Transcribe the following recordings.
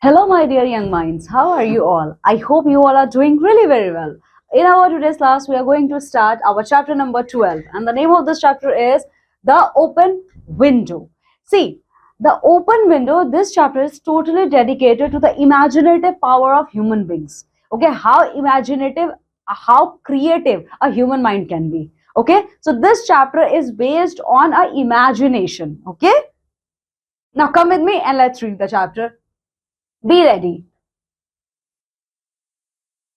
Hello, my dear young minds. How are you all? I hope you all are doing really very well. In our today's class, we are going to start our chapter number 12, and the name of this chapter is The Open Window. See, the open window, this chapter is totally dedicated to the imaginative power of human beings. Okay, how imaginative, how creative a human mind can be. Okay, so this chapter is based on a imagination. Okay, now come with me and let's read the chapter. Be ready.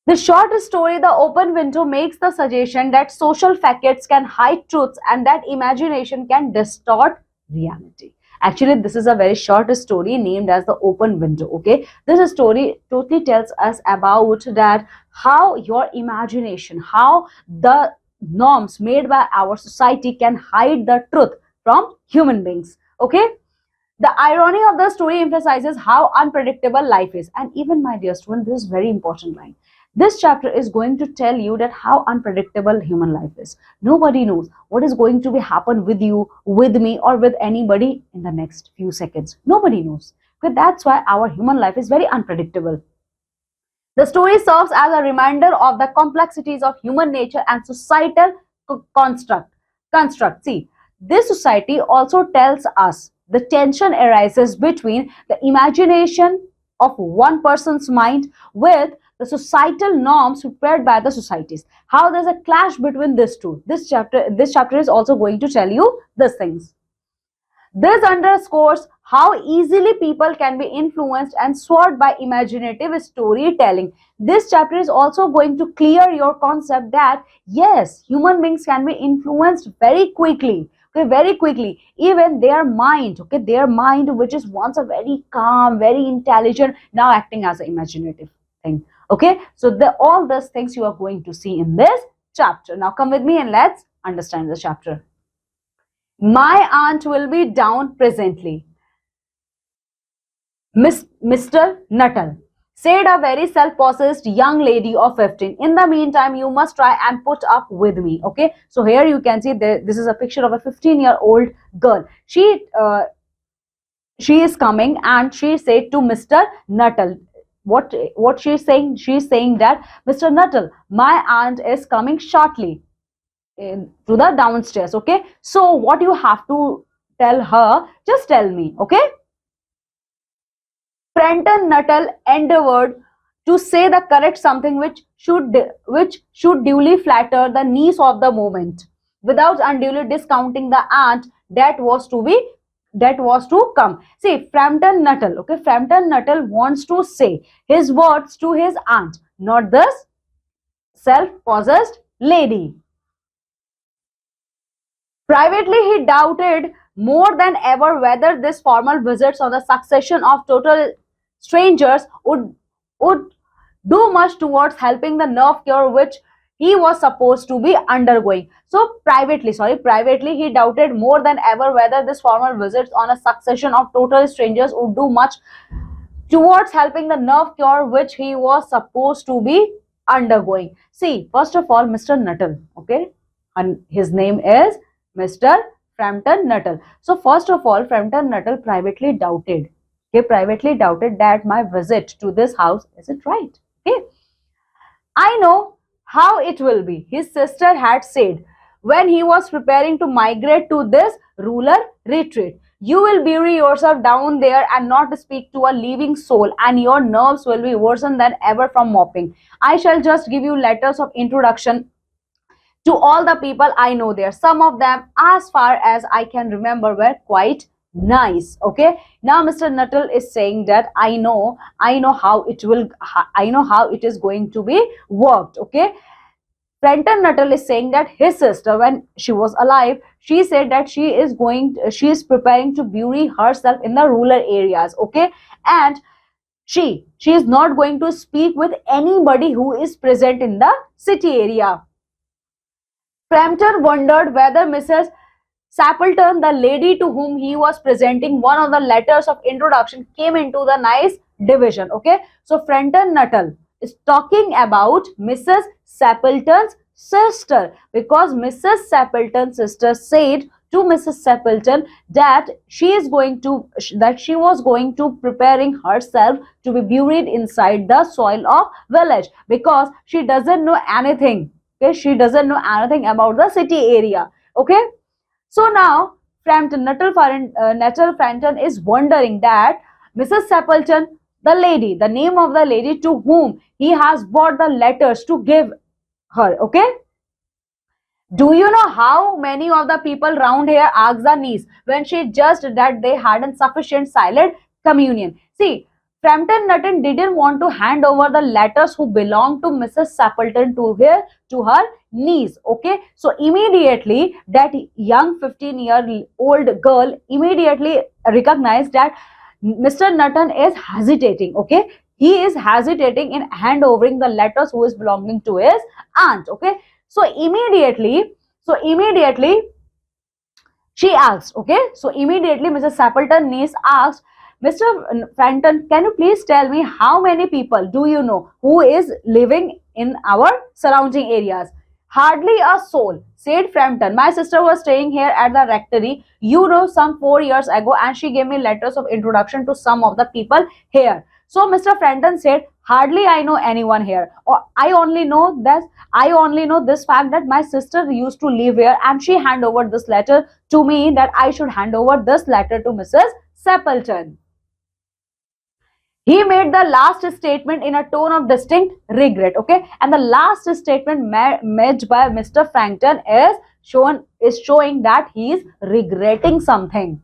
The short story, The Open Window, makes the suggestion that social facets can hide truths and that imagination can distort reality. Actually, this is a very short story named as The Open Window. Okay, this story totally tells us about that how your imagination, how the norms made by our society can hide the truth from human beings. Okay, the irony of the story emphasizes how unpredictable life is. And even, my dear student, this is very important line. This chapter is going to tell you that how unpredictable human life is. Nobody knows what is going to be happen with you, with me, or with anybody in the next few seconds. Nobody knows. But that's why our human life is very unpredictable. The story serves as a reminder of the complexities of human nature and societal construct. See, this society also tells us the tension arises between the imagination of one person's mind with the societal norms prepared by the societies. How there's a clash between these two. This chapter is also going to tell you these things. This underscores how easily people can be influenced and swayed by imaginative storytelling. This chapter is also going to clear your concept that yes, human beings can be influenced very quickly. Okay, very quickly. Even their mind, okay, their mind, which is once a very calm, very intelligent, now acting as an imaginative thing. Okay, so all those things you are going to see in this chapter. Now come with me and let's understand the chapter. My aunt will be down presently. Mr. Nuttall, said a very self-possessed young lady of 15. In the meantime, you must try and put up with me. Okay, so here you can see this is a picture of a 15-year-old girl. She is coming and she said to Mr. Nuttall, what she's saying? She's saying that Mr. Nuttall, my aunt is coming shortly to the downstairs. Okay, so what you have to tell her, just tell me. Okay, Fenton Nuttall endeavored to say the correct something which should duly flatter the niece of the moment without unduly discounting the aunt that was to come. See, Frampton Nuttall, okay, Frampton Nuttall wants to say his words to his aunt, not this self-possessed lady. Privately, he doubted more than ever whether this formal visits or the succession of total strangers would do much towards helping the nerve cure which he was supposed to be undergoing. So privately he doubted more than ever whether this formal visits on a succession of total strangers would do much towards helping the nerve cure which he was supposed to be undergoing. See, first of all, Mr. Nuttall, okay, and his name is Mr. Frampton Nuttall. So first of all, Frampton Nuttall privately doubted. He privately doubted that my visit to this house, is it right? Okay, I know how it will be, his sister had said when he was preparing to migrate to this rural retreat. You will bury yourself down there and not speak to a living soul, and your nerves will be worse than ever from mopping. I shall just give you letters of introduction to all the people I know there. Some of them, as far as I can remember, were quite nice. Okay, now Mr. Nuttall is saying that I know how it will, I know how it is going to be worked. Okay, Brenton Nuttall is saying that his sister, when she was alive, she said that she is preparing to bury herself in the rural areas. Okay, and she is not going to speak with anybody who is present in the city area. Frampton wondered whether Mrs. Sapleton, the lady to whom he was presenting one of the letters of introduction, came into the nice division. Okay, so Frampton Nuttall is talking about Mrs. Sapleton's sister because Mrs. Sapleton's sister said to Mrs. Sapleton that she was going to preparing herself to be buried inside the soil of village because she doesn't know anything. Okay, she doesn't know anything about the city area. Okay, so now Nettle Fenton is wondering that Mrs. Sapleton, the name of the lady to whom he has brought the letters to give her. Okay, do you know how many of the people round here asked the niece when she judged that they hadn't sufficient silent communion? See, Frampton Nutton didn't want to hand over the letters who belonged to Mrs. Sapleton to her niece. Okay, so immediately that young 15-year-old girl immediately recognized that Mr. Nutton is hesitating. Okay, he is hesitating in handovering the letters who is belonging to his aunt. Okay, so immediately she asked. Okay, so immediately Mrs. Sapleton niece asked, Mr. Fenton, can you please tell me how many people do you know who is living in our surrounding areas? Hardly a soul, said Frampton. My sister was staying here at the rectory, some 4 years ago, and she gave me letters of introduction to some of the people here. So Mr. Frampton said, hardly I know anyone here. Or I only know this fact that my sister used to live here and she handed over this letter to me that I should hand over this letter to Mrs. Sapleton. He made the last statement in a tone of distinct regret. Okay, and the last statement made by Mr. Frampton is showing that he is regretting something.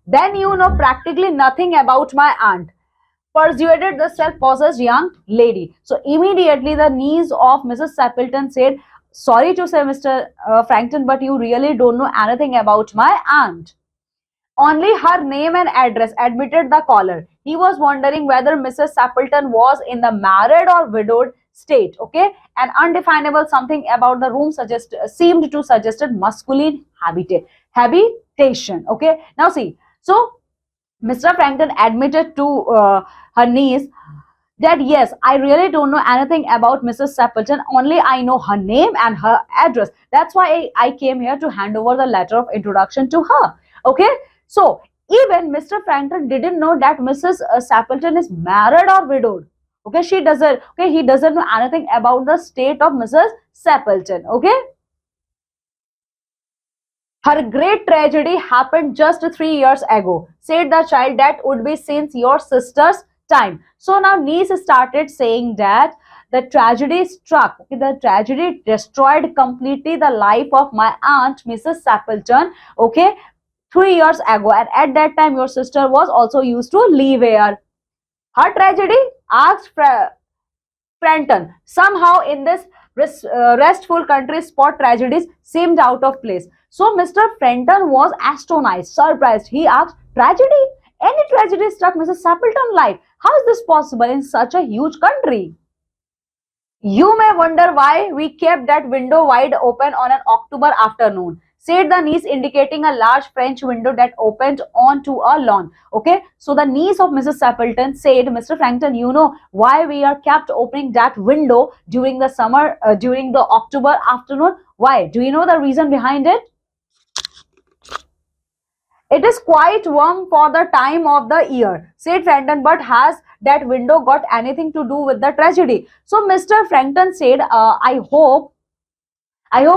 Then practically nothing about my aunt, persuaded the self-possessed young lady. So immediately the niece of Mrs. Sapleton said, sorry to say, Mr. Frampton, but you really don't know anything about my aunt. Only her name and address, admitted the caller. He was wondering whether Mrs. Sapleton was in the married or widowed state. Okay, an undefinable something about the room seemed to suggest masculine habitation. Okay, now see, so Mr. Frampton admitted to her niece that yes, I really don't know anything about Mrs. Sapleton. Only I know her name and her address. That's why I came here to hand over the letter of introduction to her. Okay, so even Mr. Frampton didn't know that Mrs. Sapleton is married or widowed. Okay, he doesn't know anything about the state of Mrs. Sapleton. Okay. Her great tragedy happened just 3 years ago, said the child. That would be since your sister's time. So now niece started saying that the tragedy struck. Okay, the tragedy destroyed completely the life of my aunt, Mrs. Sapleton. Okay, 3 years ago, and at that time your sister was also used to live here. Her tragedy? Asked Frampton. Somehow in this restful country, spot tragedies seemed out of place. So Mr. Frampton was astonished, surprised. He asked, tragedy? Any tragedy struck Mrs. Sapleton's life? How is this possible in such a huge country? You may wonder why we kept that window wide open on an October afternoon, said the niece, indicating a large French window that opened onto a lawn. Okay, so the niece of Mrs. Sapleton said, Mr. Frampton, you know why we are kept opening that window during the summer, during the October afternoon? Why? Do you know the reason behind it? It is quite warm for the time of the year, said Frampton, but has that window got anything to do with the tragedy? So Mr. Frampton said, I hope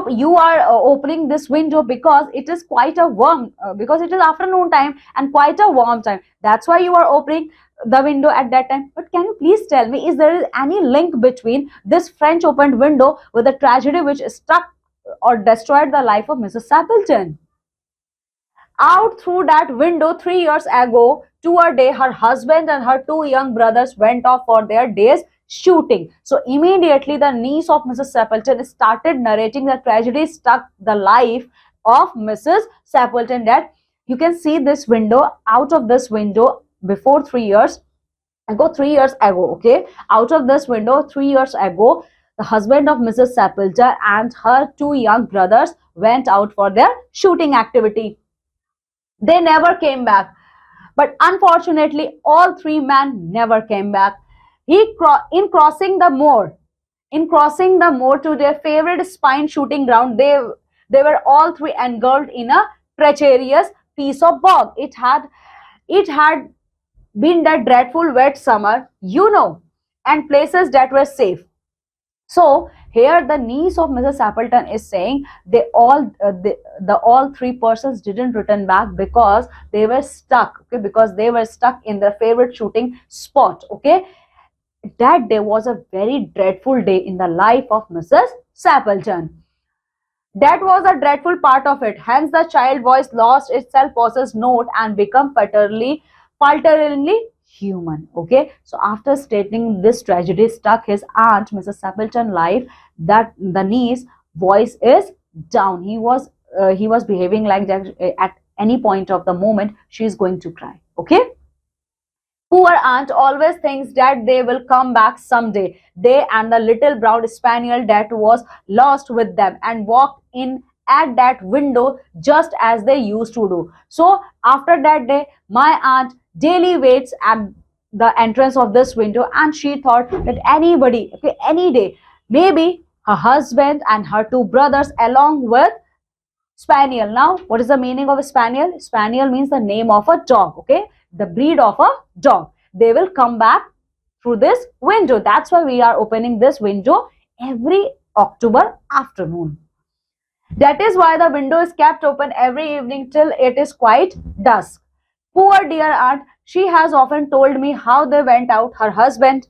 you are opening this window because it is quite a warm, because it is afternoon time and quite a warm time. That's why you are opening the window at that time. But can you please tell me, is there any link between this French opened window with the tragedy which struck or destroyed the life of Mrs. Sapleton? Out through that window 3 years ago to a day, her husband and her two young brothers went off for their day's shooting. So immediately the niece of Mrs. Sapleton started narrating the tragedy struck the life of Mrs. Sapleton, that you can see this window, out of this window before 3 years ago, okay, out of this window 3 years ago, the husband of Mrs. Sapleton and her two young brothers went out for their shooting activity. They never came back. But unfortunately, all three men never came back. In crossing the moor to their favorite spine shooting ground, they were all three engulfed in a treacherous piece of bog. It had been that dreadful wet summer, and places that were safe. So here the niece of Mrs. Appleton is saying the all three persons didn't return back because they were stuck. Okay, because they were stuck in their favorite shooting spot. Okay, that day was a very dreadful day in the life of Mrs. Sappleton. That was a dreadful part of it. Hence, the child voice lost its self-possessed note and become falteringly human. Okay. So after stating this tragedy struck his aunt, Mrs. Sappleton, life, that the niece voice is down. He was behaving like that at any point of the moment she is going to cry. Okay. Poor aunt always thinks that they will come back someday. They and the little brown spaniel that was lost with them and walked in at that window just as they used to do. So after that day, my aunt daily waits at the entrance of this window, and she thought that anybody, okay, any day, maybe her husband and her two brothers along with Spaniel. Now, what is the meaning of a spaniel? Spaniel means the name of a dog, okay? The breed of a dog. They will come back through this window. That's why we are opening this window every October afternoon. That is why the window is kept open every evening till it is quite dusk. Poor dear aunt, she has often told me how they went out, her husband,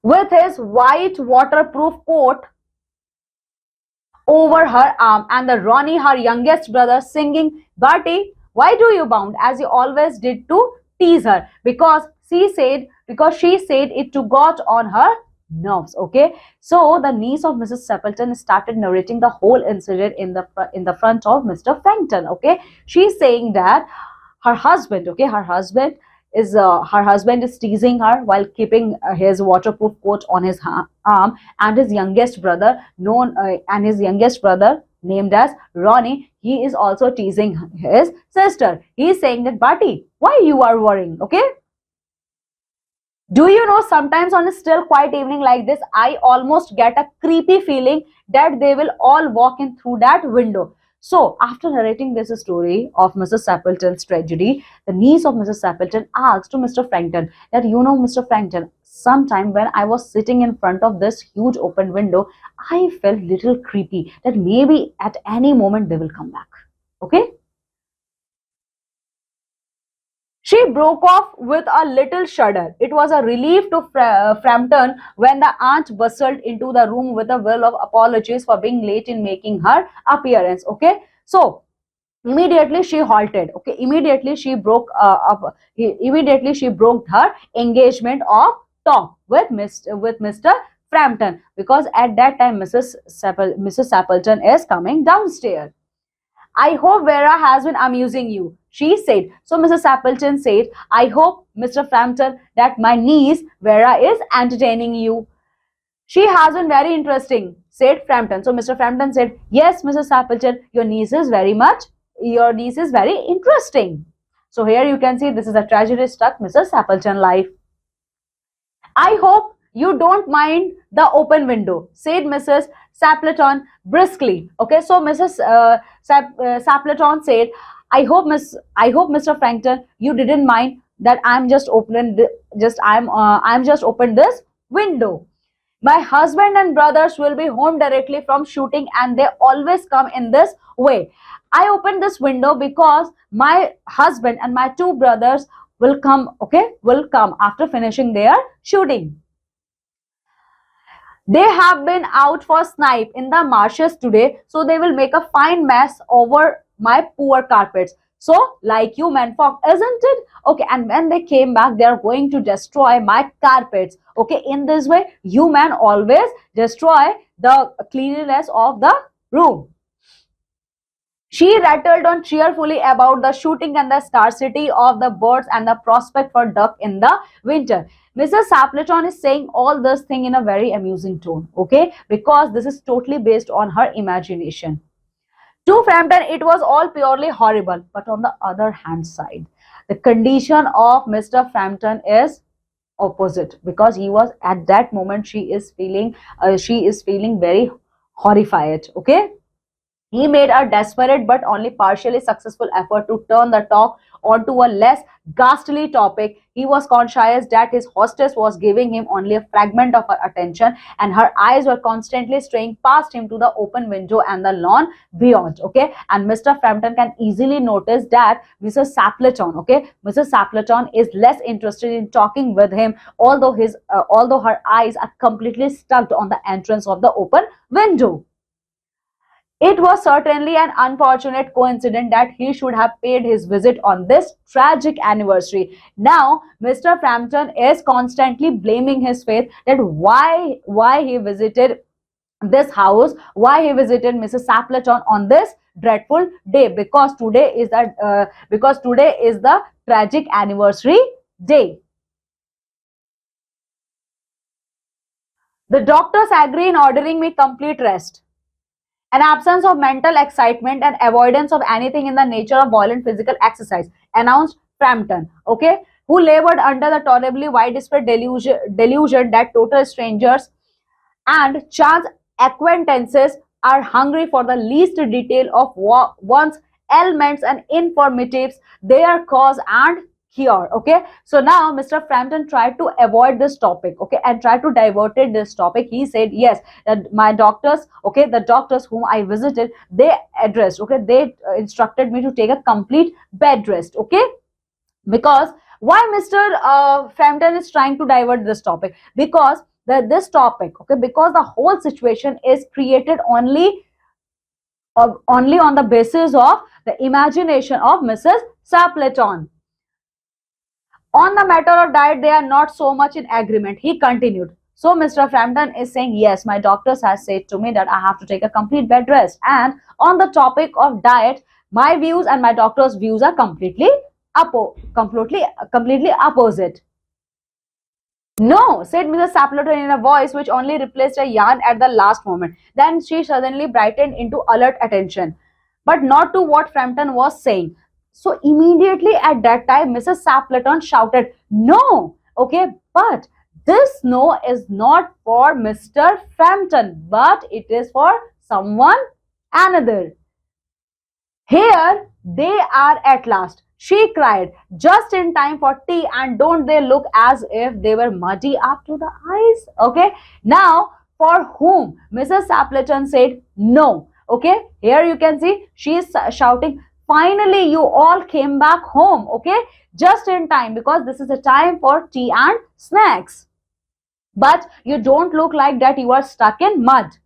with his white waterproof coat over her arm, and the Ronnie, her youngest brother, singing, Bertie, why do you bound? As he always did to tease her, because she said it to got on her nerves. Okay, so the niece of Mrs. Sappleton started narrating the whole incident in the front of Mr. Frankton. Okay, she's saying that her husband is teasing her while keeping his waterproof coat on his arm, and his youngest brother named as Ronnie, he is also teasing his sister. He is saying that, Barty, why you are worrying? Okay, do you know, sometimes on a still quiet evening like this, I almost get a creepy feeling that they will all walk in through that window. So, after narrating this story of Mrs. Sappleton's tragedy, the niece of Mrs. Sappleton asked to Mr. Frankton that, Mr. Frankton, sometime when I was sitting in front of this huge open window, I felt little creepy that maybe at any moment they will come back. Okay? She broke off with a little shudder. It was a relief to Frampton when the aunt bustled into the room with a will of apologies for being late in making her appearance. Okay, so immediately she halted. Okay, immediately she broke her engagement of talk with Mr. Frampton, because at that time Mrs. Sappleton is coming downstairs. I hope Vera has been amusing you, she said. So Mrs. Appleton said, I hope, Mr. Frampton, that my niece Vera is entertaining you. She has been very interesting, said Frampton. So Mr. Frampton said, yes, Mrs. Appleton, your niece is very interesting. So here you can see this is a tragedy struck Mrs. Appleton life. I hope you don't mind the open window, said Mrs. Sappleton briskly. Okay, so Mrs. Sappleton said, I hope Mr. Frankton, you didn't mind that I'm just opened this window. My husband and brothers will be home directly from shooting, and they always come in this way. I opened this window because my husband and my two brothers will come after finishing their shooting. They have been out for snipe in the marshes today, so they will make a fine mess over my poor carpets. So, like you menfolk, isn't it? Okay, and when they came back, they are going to destroy my carpets. Okay, in this way, you men always destroy the cleanliness of the room. She rattled on cheerfully about the shooting and the scarcity of the birds and the prospect for duck in the winter. Mrs. Sappleton is saying all this thing in a very amusing tone, okay? Because this is totally based on her imagination. To Frampton, it was all purely horrible. But on the other hand side, the condition of Mr. Frampton is opposite, because he was at that moment she is feeling very horrified, okay? He made a desperate but only partially successful effort to turn the talk onto a less ghastly topic. He was conscious that his hostess was giving him only a fragment of her attention, and her eyes were constantly straying past him to the open window and the lawn beyond. Okay, and Mr. Frampton can easily notice that Mrs. Sapleton, Mrs. Sapleton is less interested in talking with him, although her eyes are completely stuck on the entrance of the open window. It was certainly an unfortunate coincidence that he should have paid his visit on this tragic anniversary. Now, Mr. Frampton is constantly blaming his fate that why he visited this house, why he visited Mrs. Sapleton on this dreadful day, because today is the tragic anniversary day. The doctors agree in ordering me complete rest. An absence of mental excitement and avoidance of anything in the nature of violent physical exercise, announced Frampton, who labored under the tolerably widespread delusion that total strangers and chance acquaintances are hungry for the least detail of one's ailments and infirmities, their cause and cure. Okay, so now Mr. Frampton tried to avoid this topic, and tried to divert this topic. He said, yes, that my doctors, the doctors whom I visited, they addressed, they instructed me to take a complete bed rest. Because why Mr. Frampton is trying to divert this topic? Because this topic, because the whole situation is created only on the basis of the imagination of Mrs. Sapleton. On the matter of diet, they are not so much in agreement. He continued. So Mr. Frampton is saying, yes, my doctors has said to me that I have to take a complete bed rest. And on the topic of diet, my views and my doctor's views are completely opposite. No, said Mrs. Sapleton in a voice which only replaced a yarn at the last moment. Then she suddenly brightened into alert attention, but not to what Frampton was saying. So immediately at that time, Mrs. Sapleton shouted, no, but this no is not for Mr. Frampton, but it is for someone another. Here they are at last, she cried, just in time for tea, and don't they look as if they were muddy up to the eyes? Now, for whom? Mrs. Sapleton said, no. Here you can see she is shouting, finally you all came back home, just in time, because this is the time for tea and snacks. But you don't look like that you are stuck in mud.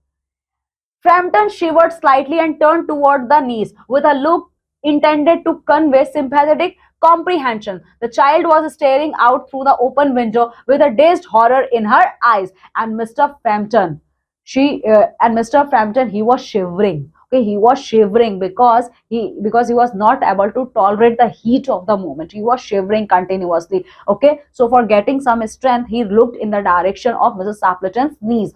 Frampton shivered slightly and turned toward the niece with a look intended to convey sympathetic comprehension. The child was staring out through the open window with a dazed horror in her eyes, and Mr. Frampton, he was shivering. He was shivering because he was not able to tolerate the heat of the moment. He was shivering continuously. So for getting some strength, he looked in the direction of Mrs. Sapleton's niece,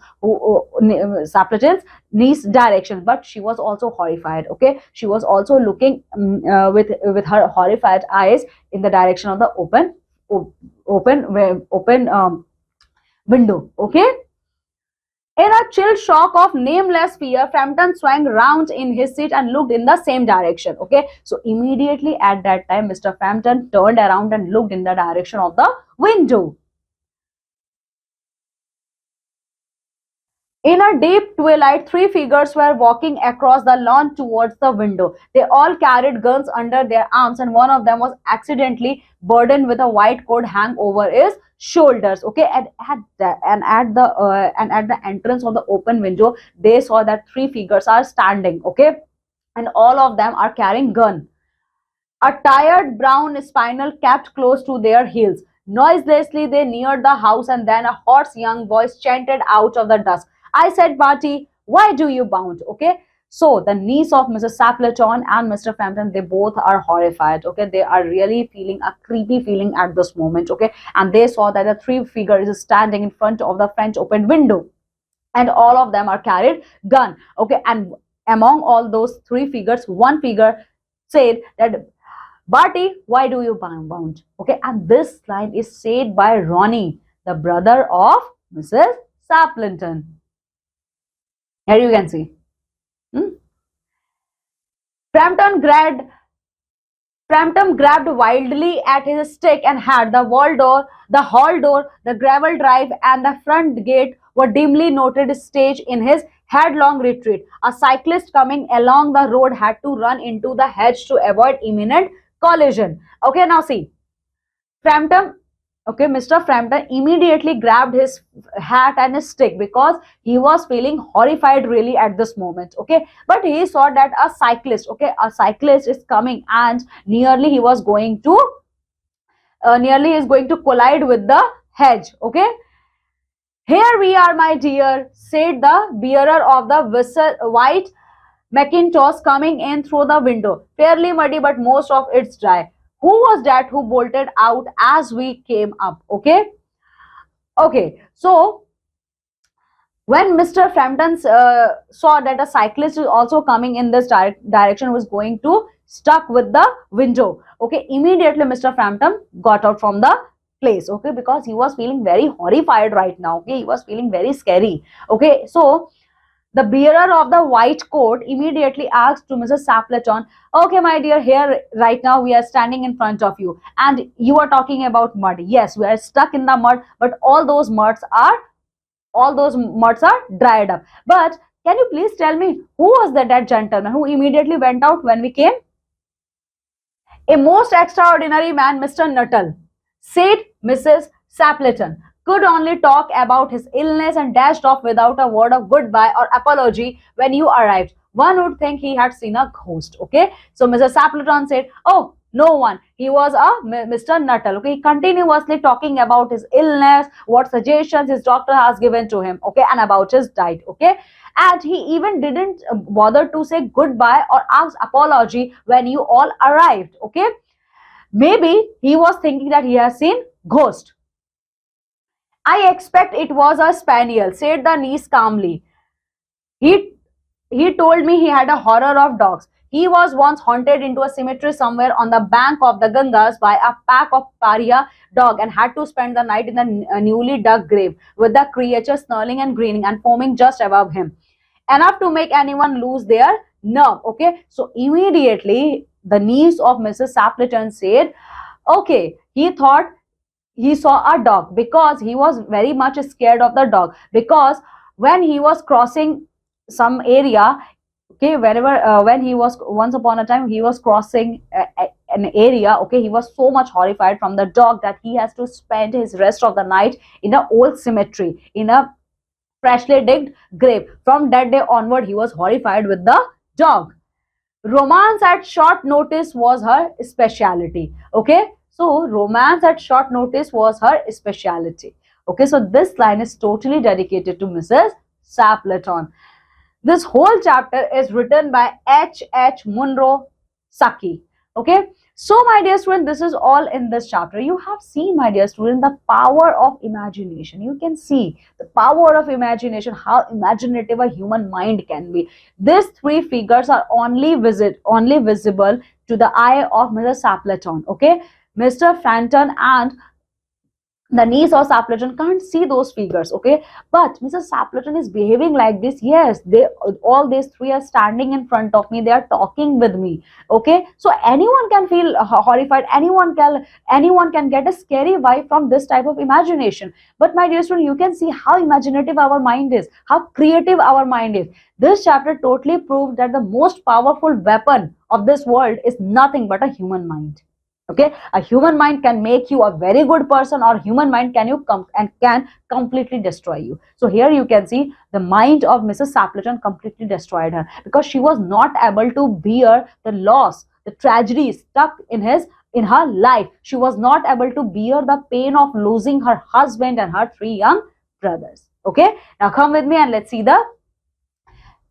Sapleton's niece direction, but she was also horrified. She was also looking with her horrified eyes in the direction of the open window. In a chill shock of nameless fear, Frampton swung round in his seat and looked in the same direction. So immediately at that time, Mr. Frampton turned around and looked in the direction of the window. In a deep twilight, three figures were walking across the lawn towards the window. They all carried guns under their arms, and one of them was accidentally burdened with a white coat hang over his shoulders. And at the entrance of the open window, they saw that three figures are standing. And all of them are carrying gun. A tired brown spaniel kept close to their heels. Noiselessly, they neared the house, and then a hoarse young voice chanted out of the dusk, I said, Barty, why do you bound? So the niece of Mrs. Sapleton and Mr. Frampton, they both are horrified. They are really feeling a creepy feeling at this moment. And they saw that the three figures is standing in front of the French open window, and all of them are carried gun. And among all those three figures, one figure said that, Barty, why do you bound? And this line is said by Ronnie, the brother of Mrs. Sapleton. Here you can see. Frampton grabbed Frampton grabbed wildly at his stick and had the hall door, the gravel drive, and the front gate were dimly noted stage in his headlong retreat. A cyclist coming along the road had to run into the hedge to avoid imminent collision. Okay, now see. Frampton, okay, Mr. Frampton immediately grabbed his hat and his stick because he was feeling horrified really at this moment. Okay, but he saw that a cyclist is coming and nearly is going to collide with the hedge. Okay, here we are, my dear, said the bearer of the white Macintosh coming in through the window. Fairly muddy, but most of it's dry. Who was that who bolted out as we came up? Okay. Okay. So when Mr. Frampton saw that a cyclist is also coming in this direction, was going to stuck with the window. Okay. Immediately Mr. Frampton got out from the place. Okay. Because he was feeling very horrified right now. Okay. He was feeling very scary. Okay. So the bearer of the white coat immediately asked to Mrs. Sapleton, "Okay, my dear, here right now we are standing in front of you, and you are talking about mud. Yes, we are stuck in the mud, but all those muds are dried up. But can you please tell me who was that gentleman who immediately went out when we came?" "A most extraordinary man, Mr. Nuttall," said Mrs. Sapleton, "could only talk about his illness and dashed off without a word of goodbye or apology when you arrived. One would think he had seen a ghost." Okay, so Mrs. Sapleton said, "Oh, no one. He was a Mr. Nuttall." Okay, continuously talking about his illness, what suggestions his doctor has given to him. Okay, and about his diet. Okay, and he even didn't bother to say goodbye or ask apology when you all arrived. Okay, maybe he was thinking that he has seen ghost. "I expect it was a spaniel," said the niece calmly. He he told me he had a horror of dogs. He was once haunted into a cemetery somewhere on the bank of the Gangas by a pack of pariah dog and had to spend the night in the newly dug grave with the creature snarling and grinning and foaming just above him, enough to make anyone lose their nerve. Okay, so immediately the niece of Mrs. Sapleton said, okay, he thought he saw a dog because he was very much scared of the dog, because when he was crossing some area, okay, wherever when he was once upon a time he was crossing an area, okay, he was so much horrified from the dog that he has to spend his rest of the night in a old cemetery in a freshly digged grave. From that day onward he was horrified with the dog. Romance at short notice was her specialty. Okay, so romance at short notice was her specialty. Okay, so this line is totally dedicated to Mrs. Sapleton. This whole chapter is written by H. Munro Saki. Okay, so my dear student, this is all in this chapter. You have seen, my dear student, the power of imagination. You can see the power of imagination, how imaginative a human mind can be. These three figures are only visible to the eye of Mr. Sapleton. Okay, Mr. Frampton and the niece of Sapleton can't see those figures. Okay, but Mrs. Sapleton is behaving like this. Yes, they all these three are standing in front of me, they are talking with me. Okay, so anyone can feel horrified, anyone can get a scary vibe from this type of imagination. But my dear student, you can see how imaginative our mind is, how creative our mind is. This chapter totally proved that the most powerful weapon of this world is nothing but a human mind. Okay, a human mind can make you a very good person, or human mind can completely destroy you. So here you can see the mind of Mrs. Sapleton completely destroyed her, because she was not able to bear the loss, the tragedy stuck in her life. She was not able to bear the pain of losing her husband and her three young brothers. Okay, now come with me and let's see the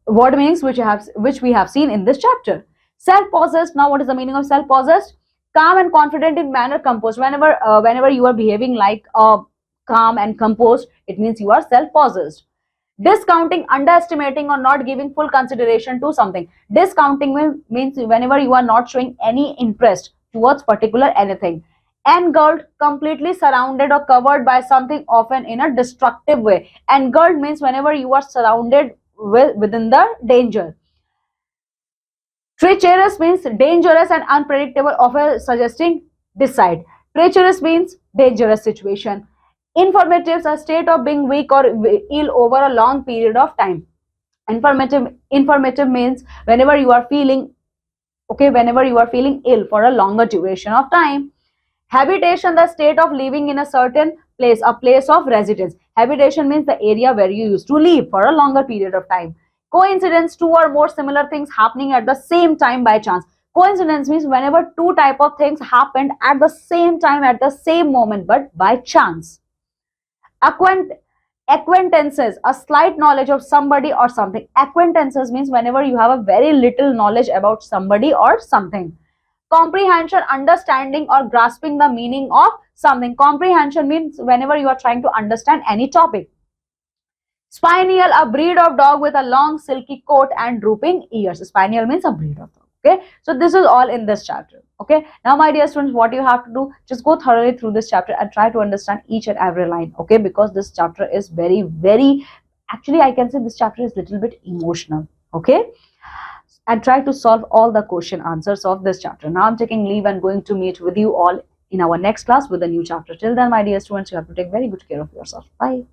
word meanings which we have seen in this chapter. Self-possessed. Now what is the meaning of self-possessed? Calm and confident in manner, composed. Whenever you are behaving like calm and composed, it means you are self-possessed. Discounting, underestimating, or not giving full consideration to something. Discounting means whenever you are not showing any interest towards particular anything. Engulfed, completely surrounded or covered by something, often in a destructive way. Engulfed means whenever you are surrounded within the danger. Treacherous means dangerous and unpredictable, often suggesting decide. Treacherous means dangerous situation. Informative, a state of being weak or ill over a long period of time. Informative means whenever you are feeling okay, whenever you are feeling ill for a longer duration of time. Habitation, the state of living in a certain place, a place of residence. Habitation means the area where you used to live for a longer period of time. Coincidence, two or more similar things happening at the same time by chance. Coincidence means whenever two type of things happened at the same time at the same moment but by chance. Acquaint Acquaintances, a slight knowledge of somebody or something. Acquaintances means whenever you have a very little knowledge about somebody or something. Comprehension, understanding or grasping the meaning of something. Comprehension means whenever you are trying to understand any topic. Spaniel, a breed of dog with a long silky coat and drooping ears. Spaniel means a breed of dog. Okay, so this is all in this chapter. Okay, now my dear students, what you have to do, just go thoroughly through this chapter and try to understand each and every line. Okay, because this chapter is very, actually I can say this chapter is little bit emotional. Okay, and try to solve all the question answers of this chapter. Now I'm taking leave and going to meet with you all in our next class with a new chapter. Till then, my dear students, you have to take very good care of yourself. Bye.